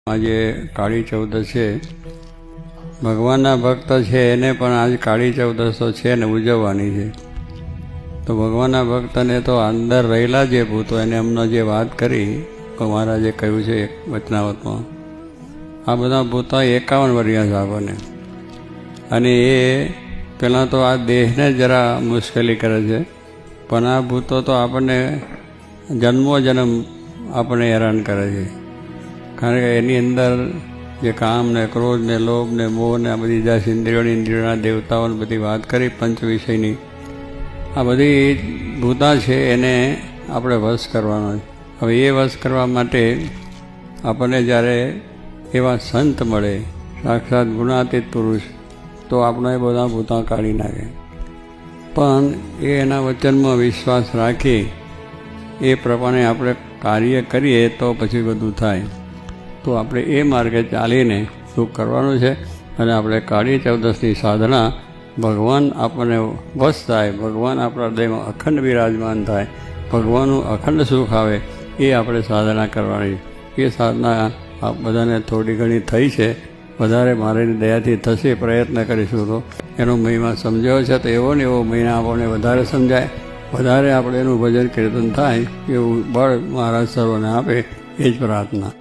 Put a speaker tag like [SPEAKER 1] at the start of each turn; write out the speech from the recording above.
[SPEAKER 1] આજે કાળી ચૌદશ છે. ભગવાનના ભક્ત છે એને પણ આજ કાળી ચૌદશ તો છે ને ઉજવવાની છે. તો ભગવાનના ભક્તને તો અંદર રહેલા જે ભૂતો એને અમને જે વાત કરી મહારાજે કહ્યું છે વચનાવતમાં, આ બધા ભૂતો 51 વર્ષ છે આપણને. અને એ પહેલાં તો આ દેહને જરા મુશ્કેલી કરે છે, પણ આ ભૂતો તો આપણને જન્મો જન્મ આપણને હેરાન કરે છે. કારણ કે એની અંદર જે કામ ને ક્રોધ ને લોભ ને મોહ ને આ બધી 10 ઇન્દ્રિયોના દેવતાઓની બધી વાત કરી પંચ વિષયની, આ બધી ભૂતા છે એને આપણે વશ કરવાનો છે. હવે એ વશ કરવા માટે આપણને જ્યારે એવા સંત મળે, સાક્ષાત ગુણાતીત પુરુષ, તો આપણે એ બધા ભૂતા કાઢી નાખે. પણ એ એના વચનમાં વિશ્વાસ રાખી એ પ્રમાણે આપણે કાર્ય કરીએ તો પછી બધું થાય. તો આપણે એ માર્ગે ચાલીને શું કરવાનું છે, અને આપણે કાળી ચૌદશની સાધના ભગવાન આપણને વશ થાય, ભગવાન આપણા હૃદયમાં અખંડ બિરાજમાન થાય, ભગવાનનું અખંડ સુખ આવે, એ આપણે સાધના કરવાની. એ સાધના આપ બધાને થોડી ઘણી થઈ છે, વધારે મારી દયાથી થશે, પ્રયત્ન કરીશું તો એનો મહિમા સમજાયો છે. તો એવો ને એવો મહિના આપણને વધારે સમજાય, વધારે આપણે એનું ભજન કીર્તન થાય એવું બળ મહારાજ સર્વને આપે, એ જ પ્રાર્થના.